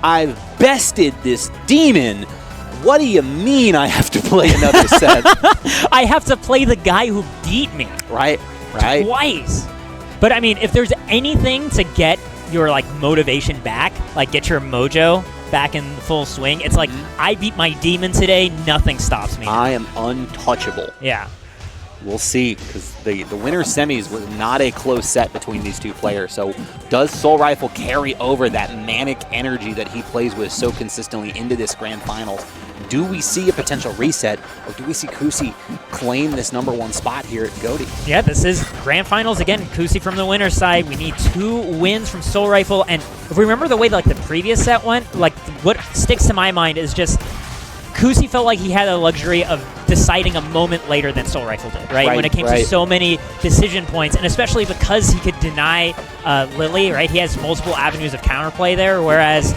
I've bested this demon. What do you mean I have to play another set? I have to play the guy who beat me. Right. Twice. But I mean, if there's anything to get your like motivation back, like get your mojo back in full swing, it's like, I beat my demon today, nothing stops me. I am untouchable. Yeah. We'll see, because the winner semis was not a close set between these two players. So does Soulrifle carry over that manic energy that he plays with so consistently into this grand finals? Do we see a potential reset, or do we see Kusi claim this #1 spot here at GotE? Yeah, this is grand finals again. Kusi from the winner's side. We need 2 wins from Soulrifle, and if we remember the way like the previous set went, like what sticks to my mind is just Kusi felt like he had the luxury of deciding a moment later than Soulrifle did, right? When it came to so many decision points, and especially because he could deny Lily, right? He has multiple avenues of counterplay there, whereas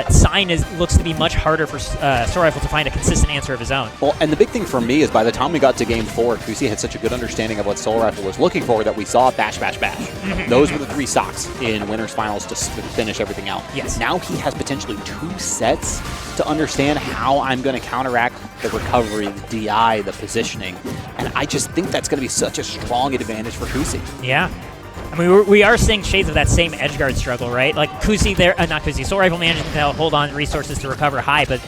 Sign looks to be much harder for Soulrifle to find a consistent answer of his own. Well, and the big thing for me is by the time we got to Game 4, Kusi had such a good understanding of what Soulrifle was looking for that we saw bash, bash, bash. Those were the 3 stocks in Winners Finals to finish everything out. Yes. Now he has potentially 2 sets to understand how I'm going to counteract the recovery, the DI, the positioning. And I just think that's going to be such a strong advantage for Kusi. Yeah. I mean, we are seeing shades of that same edgeguard struggle, right? Like Kusi there, not Kusi, Soulrifle managing to hold on resources to recover high, but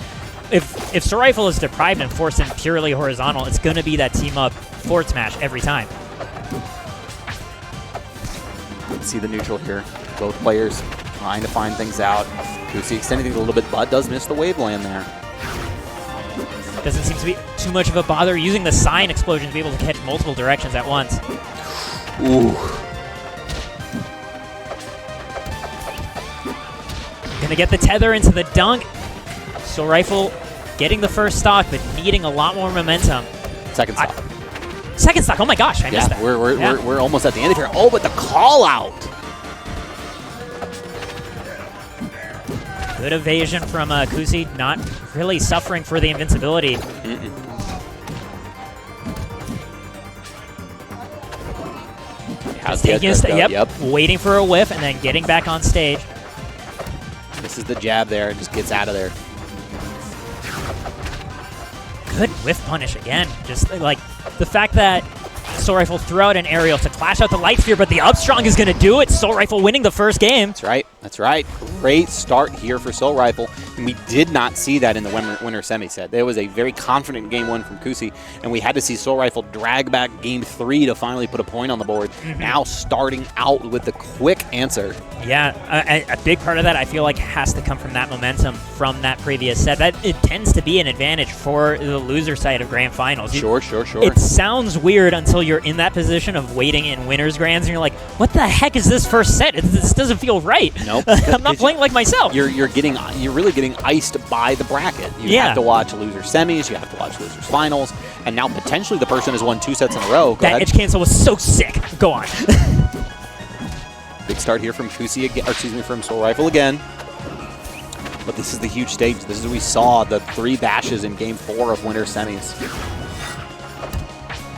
if Soulrifle is deprived and forced in purely horizontal, it's going to be that team-up forward smash every time. See the neutral here. Both players trying to find things out. Kusi extending things a little bit, but does miss the wave land there. Doesn't seem to be too much of a bother using the sign explosion to be able to catch multiple directions at once. Ooh. Gonna get the tether into the dunk. Soulrifle getting the first stock, but needing a lot more momentum. Second stock. Second stock. Oh my gosh, I missed that. We're almost at the end of here. Oh, but the call out. Good evasion from Kusi, not really suffering for the invincibility. Taking a step, waiting for a whiff, and then getting back on stage. This is the jab there, just gets out of there. Good whiff punish again. Just like the fact that Soulrifle threw out an aerial to clash out the light sphere, but the up strong is going to do it. Soulrifle winning the first game. That's right. That's right. Great start here for Soulrifle, and we did not see that in the winner semi set. There was a very confident game 1 from Kusi, and we had to see Soulrifle drag back game 3 to finally put a point on the board. Now starting out with the quick answer. Yeah, a big part of that I feel like has to come from that momentum from that previous set. That it tends to be an advantage for the loser side of grand finals. Sure. It sounds weird until you're in that position of waiting in winners grands, and you're like, what the heck is this first set? This doesn't feel right. Nope. I'm not playing like myself. You're really getting iced by the bracket. You have to watch loser semis, you have to watch losers finals, and now potentially the person has won 2 sets in a row. That edge cancel was so sick. Go on. Big start here from Kusi again, or excuse me, from Soulrifle again. But this is the huge stage. This is we saw the 3 bashes in game 4 of winter semis.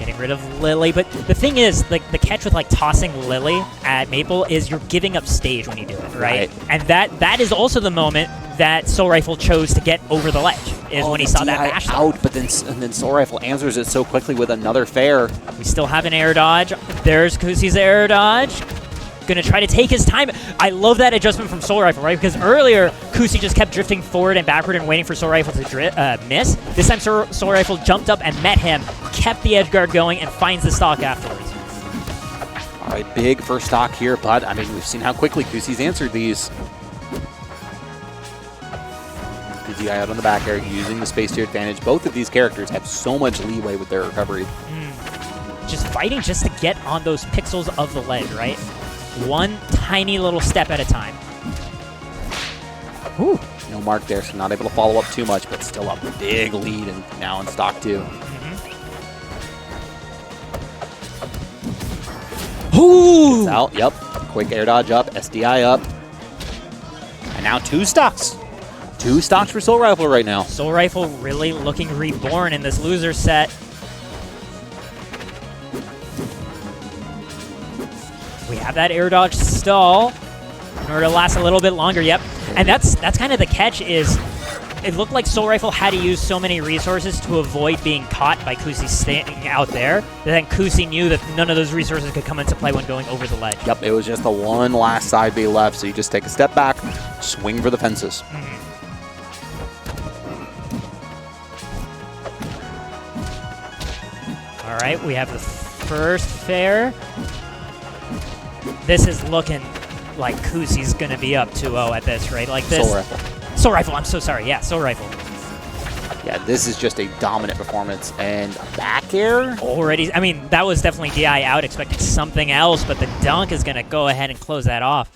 Getting rid of Lily, but the thing is, like the catch with like tossing Lily at Maypul is you're giving up stage when you do it, right? And that is also the moment that Soulrifle chose to get over the ledge, is when he saw that bash out, but then Soulrifle answers it so quickly with another fair. We still have an air dodge. There's Kusi's air dodge. Gonna try to take his time. I love that adjustment from Soulrifle, right? Because earlier, Kusi just kept drifting forward and backward and waiting for Soulrifle to miss. This time, Soulrifle jumped up and met him, kept the edge guard going, and finds the stock afterwards. All right, big first stock here, but I mean, we've seen how quickly Kusi's answered these. Good DI out on the back air, using the space to your advantage. Both of these characters have so much leeway with their recovery. Just fighting just to get on those pixels of the ledge, right? One tiny little step at a time. Ooh. No mark there, so not able to follow up too much, but still a big lead and now in stock 2. Ooh! Gets out, yep. Quick air dodge up, SDI up. And now 2 stocks. 2 stocks for Soulrifle right now. Soulrifle really looking reborn in this loser set. We have that air dodge stall in order to last a little bit longer, yep. And that's kind of the catch is it looked like Soulrifle had to use so many resources to avoid being caught by kusi standing out there. Then kusi knew that none of those resources could come into play when going over the ledge. Yep, it was just the one last side B left, so you just take a step back, swing for the fences. All right, we have the first fair. This is looking like kusi's going to be up 2-0 at this, right? Like this. Soulrifle, I'm so sorry. Yeah, Soulrifle. Yeah, this is just a dominant performance. And back air? Already, I mean, that was definitely DI out, expecting something else, but the dunk is going to go ahead and close that off.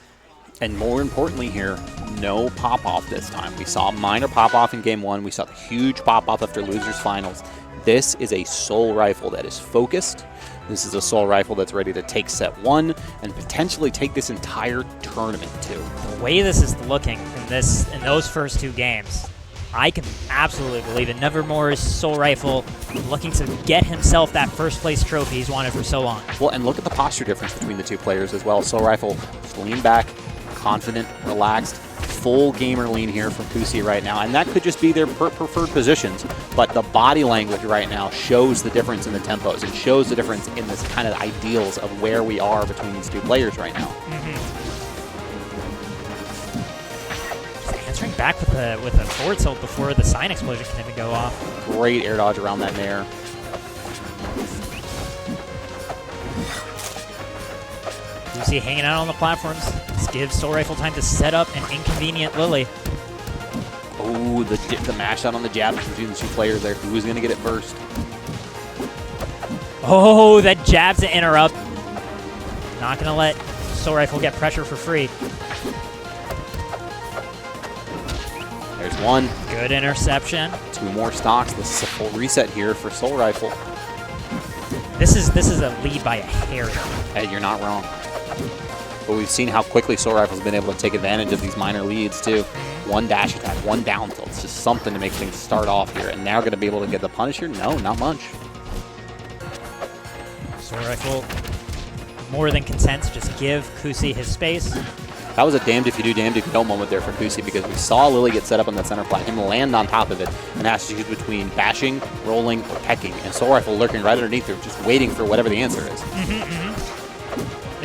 And more importantly here, no pop-off this time. We saw a minor pop-off in Game 1. We saw the huge pop-off after Losers Finals. This is a Soulrifle that is focused. This is a Soulrifle that's ready to take set 1 and potentially take this entire tournament too. The way this is looking in those first 2 games, I can absolutely believe it. Nevermore is Soulrifle looking to get himself that first place trophy he's wanted for so long. Well, and look at the posture difference between the 2 players as well. Soulrifle just lean back, confident, relaxed, full gamer lean here from kusi right now, and that could just be their preferred positions, but the body language right now shows the difference in the tempos. It shows the difference in this kind of ideals of where we are between these 2 players right now. Answering back with a forward tilt before the sign explosion can even go off. Great air dodge around that nair. kusi hanging out on the platforms. This gives Soulrifle time to set up an inconvenient Lily. Oh, the mash out on the jab between the 2 players there. Who's going to get it first? Oh, that jab's to interrupt. Not going to let Soulrifle get pressure for free. There's one. Good interception. 2 more stocks. This is a full reset here for Soulrifle. This is a lead by a hair. Hey, you're not wrong. But we've seen how quickly Soulrifle's been able to take advantage of these minor leads too. 1 dash attack, 1 down tilt. It's just something to make things start off here. And now going to be able to get the Punisher? No, not much. Soulrifle more than content to just give kusi his space. That was a damned if you do, damned if you don't moment there for kusi, because we saw Lily get set up on that center flat, him land on top of it, and has to choose between bashing, rolling, or pecking. And Soulrifle lurking right underneath her, just waiting for whatever the answer is.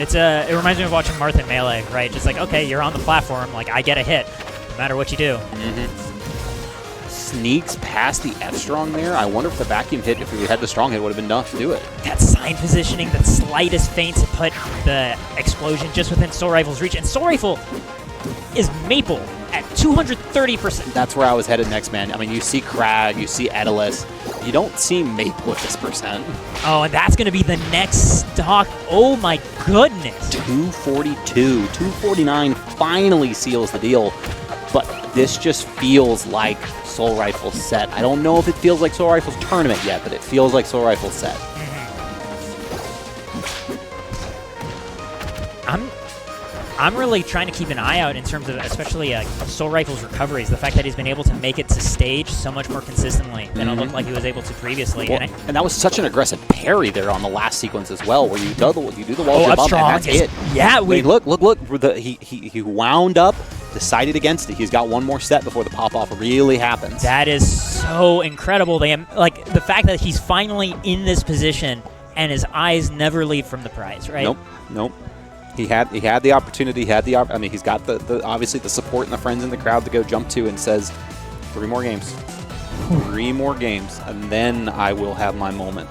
It reminds me of watching Martha in Melee, right? Just like, okay, you're on the platform, like, I get a hit, no matter what you do. Sneaks past the F-Strong there. I wonder if the vacuum hit, if we had the strong hit, would have been enough to do it. That sign positioning, that slightest feint to put the explosion just within Soulrifle's reach. And Soulrifle is Maypul at 230%. That's where I was headed next, man. I mean, you see Crag, you see Edalus. You don't see Maypul at this percent. Oh, and that's going to be the next stock. Oh, my goodness. 242, 249 finally seals the deal. But this just feels like Soulrifle's set. I don't know if it feels like Soulrifle's tournament yet, but it feels like Soulrifle's set. I'm really trying to keep an eye out in terms of especially Soulrifle's recoveries. The fact that he's been able to make it to stage so much more consistently than it looked like he was able to previously. Well, and that was such an aggressive parry there on the last sequence as well, where you do the wall jump up, and that's it. Yeah, look. He wound up, decided against it. He's got 1 more set before the pop-off really happens. That is so incredible. Like the fact that he's finally in this position and his eyes never leave from the prize, right? Nope. He had the opportunity. I mean, he's got the obviously the support and the friends in the crowd to go jump to, and says, 3 more games. 3 more games, and then I will have my moment.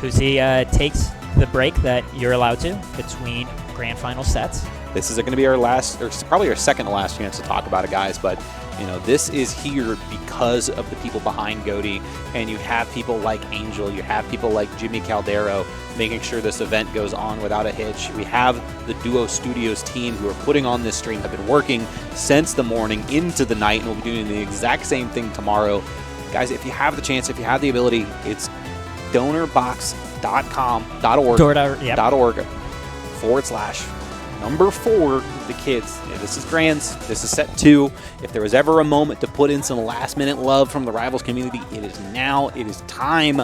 kusi takes the break that you're allowed to between grand final sets. This is going to be our last, or probably our second to last chance to talk about it, guys. But you know, this is here because of the people behind GotE, and you have people like Angel, you have people like Jimmy Caldero making sure this event goes on without a hitch. We have the Duo Studios team who are putting on this stream, have been working since the morning into the night, and will be doing the exact same thing tomorrow. Guys, if you have the chance, if you have the ability, it's donorbox.com.org/number 4 the kids. Yeah, this is Grands. This is set 2. If there was ever a moment to put in some last-minute love from the Rivals community, it is now. It is time.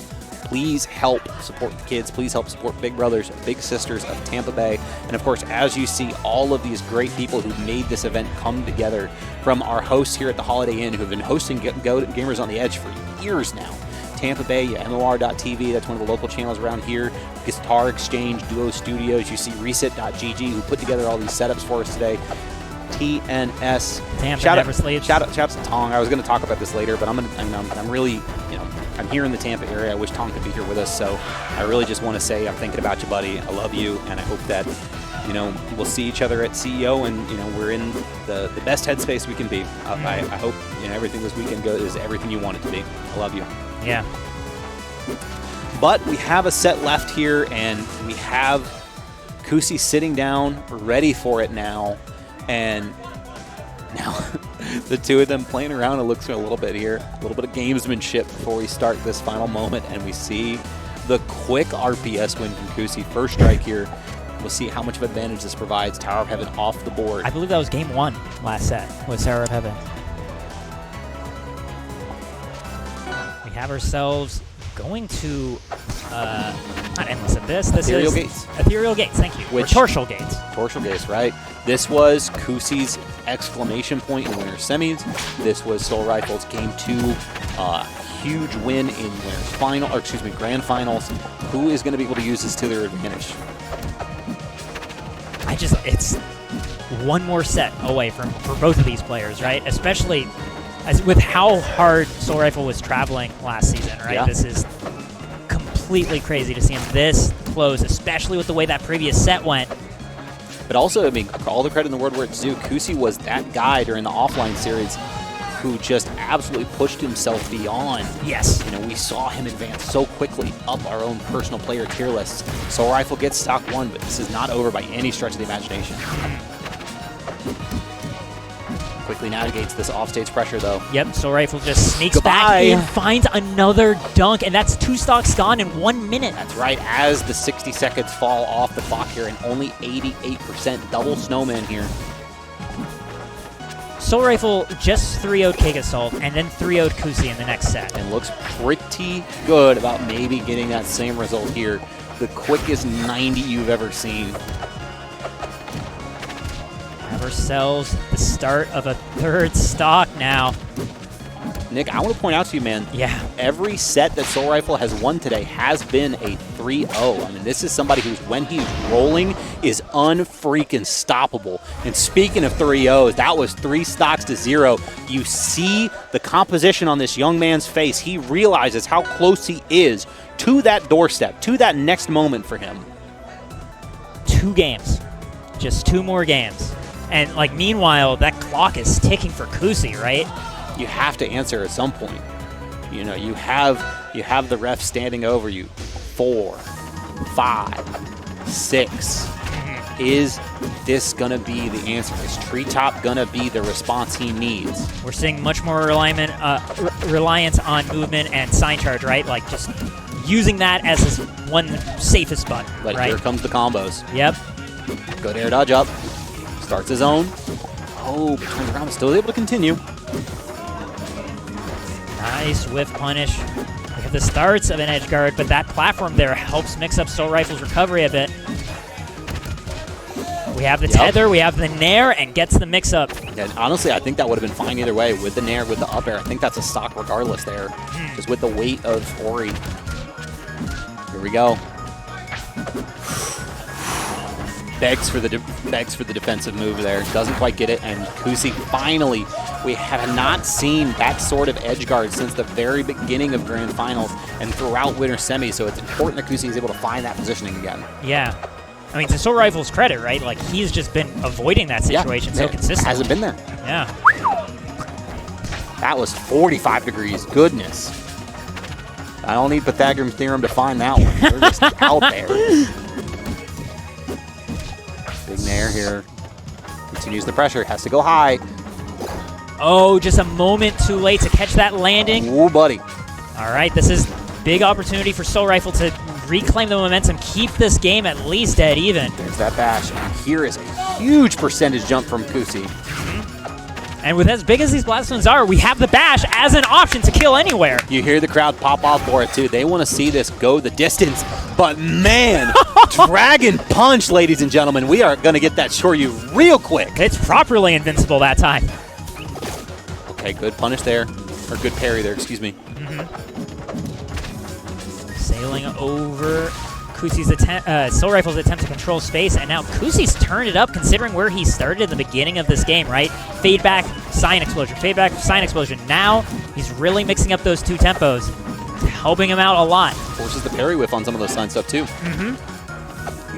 please help support the kids. Please help support Big Brothers, Big Sisters of Tampa Bay. And of course, as you see, all of these great people who made this event come together, from our hosts here at the Holiday Inn who have been hosting Gamers on the Edge for years now. Tampa Bay, MOR.TV, that's one of the local channels around here. Guitar Exchange, Duo Studios. You see Reset.gg who put together all these setups for us today. TNS. Shout out to Tong. I was going to talk about this later, but I'm really, I'm here in the Tampa area. I wish Tong could be here with us, so I really just want to say I'm thinking about you, buddy. I love you, and I hope that, we'll see each other at CEO, and we're in the best headspace we can be. I hope everything this weekend is everything you want it to be. I love you. Yeah. But we have a set left here, and we have Kusi sitting down, ready for it now. And now the two of them playing around, it looks a little bit here, a little bit of gamesmanship before we start this final moment, and we see the quick RPS win from Kusi. First strike here. We'll see how much of advantage this provides. Tower of Heaven off the board. I believe that was game 1 last set with Tower of Heaven. We have ourselves going to not Endless Abyss. This Ethereal is Gates. Ethereal Gates, thank you. Or Tortial Gates. Tortial Gates, right. This was Kusi's exclamation point in winter semis. This was Soulrifle's game 2 huge win in grand finals. Who is going to be able to use this to their advantage? It's one more set away for both of these players, right? Especially with how hard Soulrifle was traveling last season, right? Yeah. This is completely crazy to see him this close, especially with the way that previous set went. But also, all the credit in the world where it's due, Kusi was that guy during the offline series who just absolutely pushed himself beyond. Yes. We saw him advance so quickly up our own personal player tier lists. Soulrifle gets stock 1, but this is not over by any stretch of the imagination. Quickly navigates this offstage pressure, though. Yep, Soulrifle just sneaks back in, finds another dunk, and that's 2 stocks gone in 1 minute. That's right, as the 60 seconds fall off the clock here, and only 88% double snowman here. Soulrifle just 3-0'd Cake Assault, and then 3-0'd Kusi in the next set. And looks pretty good about maybe getting that same result here. The quickest 90 you've ever seen. Have ourselves the start of a 3rd stock now. Nick, I want to point out to you, man. Yeah. Every set that Soulrifle has won today has been a 3-0. This is somebody who's, when he's rolling, is unfreaking stoppable. And speaking of 3-0s, that was 3 stocks to 0. You see the composition on this young man's face. He realizes how close he is to that doorstep, to that next moment for him. 2 games. Just 2 more games. And, meanwhile, that clock is ticking for Kusi, right? You have to answer at some point. You have the ref standing over you. 4, 5, 6. Is this gonna be the answer? Is Treetop gonna be the response he needs? We're seeing much more reliance on movement and sign charge, right? Just using that as his one safest button, right? Here comes the combos. Yep. Good air dodge up. Starts his own. Oh, but turns around and still able to continue. Nice whiff punish. We have the starts of an edge guard, but that platform there helps mix up Soulrifle's recovery a bit. We have the tether, we have the nair, and gets the mix up. And honestly, I think that would have been fine either way, with the nair, with the up air. I think that's a stock regardless there, just with the weight of Ori. Here we go. Begs for the defensive move there. Doesn't quite get it, and Kusi finally. We have not seen that sort of edge guard since the very beginning of Grand Finals and throughout Winter Semis, so it's important that Kusi is able to find that positioning again. Yeah. To Soulrifle's credit, right? He's just been avoiding that situation so consistently. Hasn't been there. Yeah. That was 45 degrees. Goodness. I don't need Pythagorean's theorem to find that one. They're just out there. Big nair here. Continues the pressure. Has to go high. Oh, just a moment too late to catch that landing. Ooh, buddy. All right, this is big opportunity for Soulrifle to reclaim the momentum, keep this game at least dead even. There's that bash. And here is a huge percentage jump from Kusi. And with as big as these blast zones are, we have the bash as an option to kill anywhere. You hear the crowd pop off for it, too. They want to see this go the distance. But, man, Dragon Punch, ladies and gentlemen. We are going to get that Shoryu real quick. It's properly invincible that time. Okay, good punish there. Or good parry there, excuse me. Sailing over Kusi's attempt, Soulrifle's attempt to control space, and now Kusi's turned it up considering where he started at the beginning of this game, right? Fade back, sign explosion, fade back, sign explosion. Now he's really mixing up those two tempos, helping him out a lot. Forces the parry whiff on some of those sign stuff too. You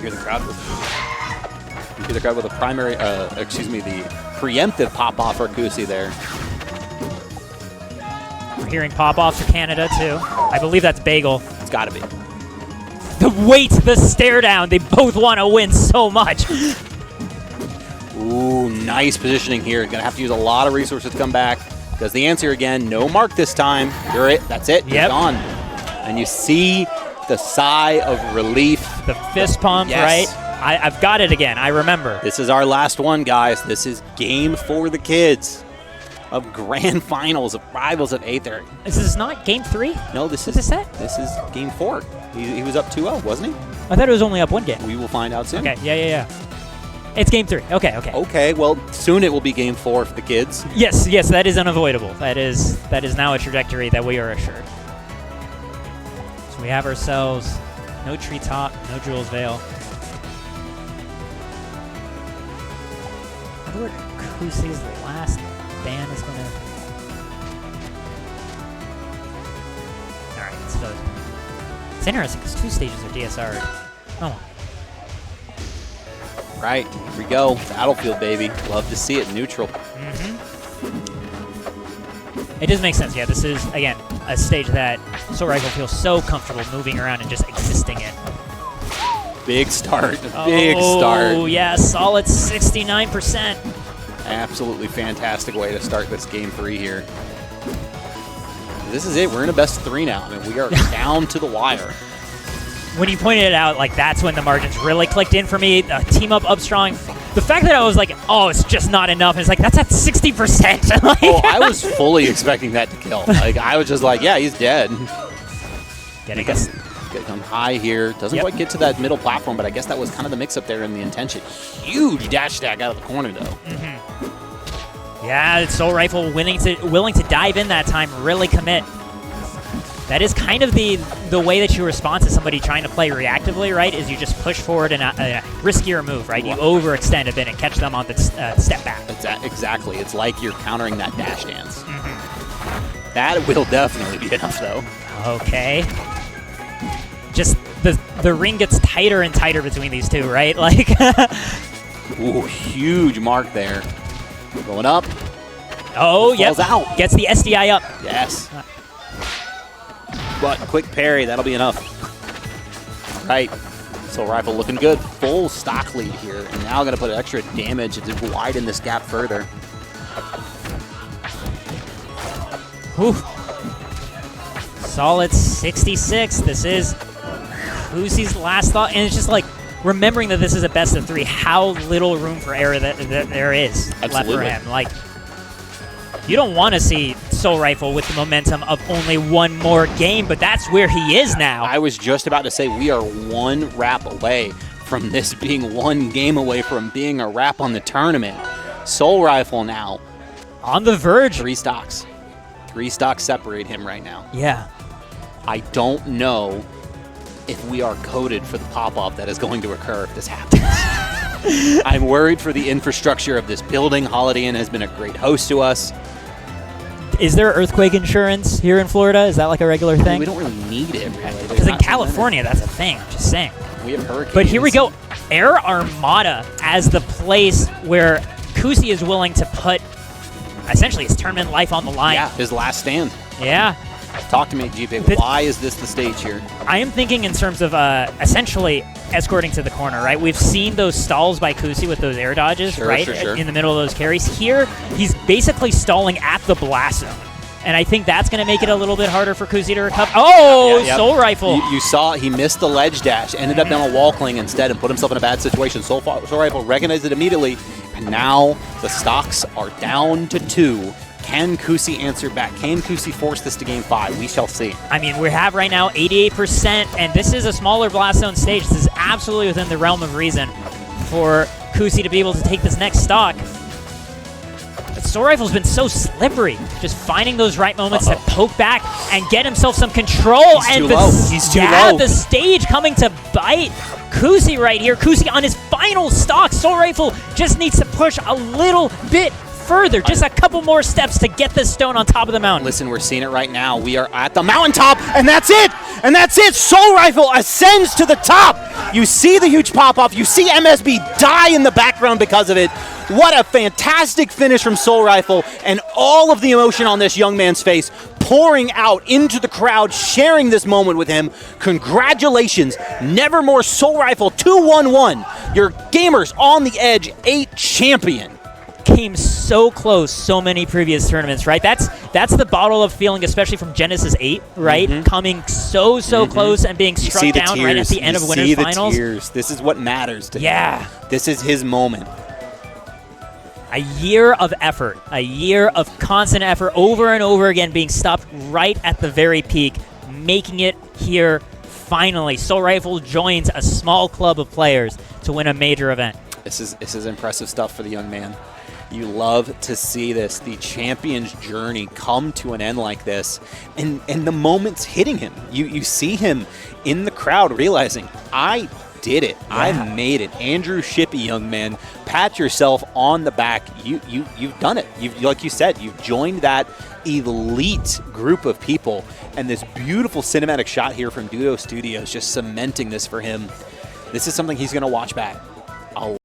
hear the crowd with a primary, the preemptive pop off for Kusi there. We're hearing pop-offs for Canada, too. I believe that's Bagel. It's got to be. The weight, the stare down. They both want to win so much. Ooh, nice positioning here. Going to have to use a lot of resources to come back. Does the answer again. No mark this time. You're it. That's it. You're gone. And you see the sigh of relief. The fist pump, right? I've got it again. I remember. This is our last one, guys. This is game for the kids of grand finals of Rivals of Aether. Is this not game 3? No, this is game 4. He was up 2-0, wasn't he? I thought it was only up 1 game. We will find out soon. Okay, yeah. It's game 3. Okay. Okay, well, soon it will be game 4 for the kids. Yes, that is unavoidable. That is now a trajectory that we are assured. So we have ourselves no treetop, no Jules Vale. I wonder what Kusi's last ban is going to... Alright, so... It's interesting because 2 stages are DSR'd. Oh. Right, here we go. Battlefield, baby. Love to see it neutral. It does make sense, yeah. This is, again, a stage that Soulrifle feels so comfortable moving around and just existing in. Big start. Big start. Oh, yeah, solid 69%. Absolutely fantastic way to start this game 3 here. This is it. We're in a best 3 now. I mean, we are down to the wire. When you pointed it out, like, that's when the margins really clicked in for me. Team up strong. The fact that I was like, oh, it's just not enough. It's like, that's at 60%. Like, oh, I was fully expecting that to kill. Like, I was just like, yeah, he's dead. I guess. Come high here. Doesn't quite get to that middle platform, but I guess that was kind of the mix-up there in the intention. Huge dash stack out of the corner, though. Yeah, Soulrifle willing to dive in that time, really commit. That is kind of the way that you respond to somebody trying to play reactively, right? Is you just push forward in a riskier move, right? You overextend a bit and catch them on the step back. Exactly. It's like you're countering that dash dance. That will definitely be enough, though. Okay. Just the ring gets tighter and tighter between these two, right? Like, ooh, huge mark there. Going up. Oh, yep. Falls out. Gets the SDI up. Yes. But quick parry, that'll be enough. Right. Soulrifle looking good. Full stock lead here. And now going to put extra damage to widen this gap further. Whew. Solid 66. This is Kusi's last thought. And it's just like, remembering that this is a best of 3, how little room for error that there is left for him. Like, you don't want to see Soulrifle with the momentum of only 1 more game, but that's where he is now. I was just about to say we are 1 wrap away from this being 1 game away from being a wrap on the tournament. Soulrifle now on the verge. 3 stocks. 3 stocks separate him right now. Yeah. I don't know if we are coded for the pop-off that is going to occur if this happens. I'm worried for the infrastructure of this building. Holiday Inn has been a great host to us. Is there earthquake insurance here in Florida? Is that like a regular thing? We don't really need it, really. Because in California, that's a thing. I'm just saying. We have hurricanes. But here we go. Air Armada as the place where Kusi is willing to put essentially his tournament life on the line. Yeah, his last stand. Yeah. Talk to me, GP. Why is this the stage here? I am thinking in terms of essentially escorting to the corner, right? We've seen those stalls by Kusi with those air dodges, right? Sure. In the middle of those carries. Here, he's basically stalling at the blast zone. And I think that's going to make it a little bit harder for Kusi to recover. Oh, yeah, Soulrifle. You saw he missed the ledge dash, ended up down a wall cling instead and put himself in a bad situation. Soulrifle recognized it immediately, and Now the stocks are down to 2. Can Kusi answer back? Can Kusi force this to game 5? We shall see. I mean, we have right now 88%, and this is a smaller Blast Zone stage. This is absolutely within the realm of reason for Kusi to be able to take this next stock. But Soulrifle's been so slippery, just finding those right moments to poke back and get himself some control. He's too low. He's too low. The stage coming to bite Kusi right here. Kusi on his final stock. Soulrifle just needs to push a little bit further, just a couple more steps to get this stone on top of the mountain. Listen, we're seeing it right now. We are at the mountaintop, and that's it! And that's it! Soulrifle ascends to the top! You see the huge pop-off. You see MSB die in the background because of it. What a fantastic finish from Soulrifle, and all of the emotion on this young man's face pouring out into the crowd, sharing this moment with him. Congratulations, Nevermore Soulrifle 211, your Gamers on the Edge 8 champion. Came so close so many previous tournaments, right? That's the bottle of feeling, especially from Genesis 8, right? Coming so close and being struck down right at the end of Winners Finals. The tears. This is what matters to him. Yeah. This is his moment. A year of effort, a year of constant effort over and over again, being stopped right at the very peak, making it here finally. Soulrifle joins a small club of players to win a major event. This is impressive stuff for the young man. You love to see this, the champion's journey come to an end like this, and the moment's hitting him. You see him in the crowd realizing, I did it. Yeah. I made it. Andrew Shippey, young man, pat yourself on the back. You've done it. Like you said, you've joined that elite group of people, and this beautiful cinematic shot here from Duo Studios just cementing this for him. This is something he's going to watch back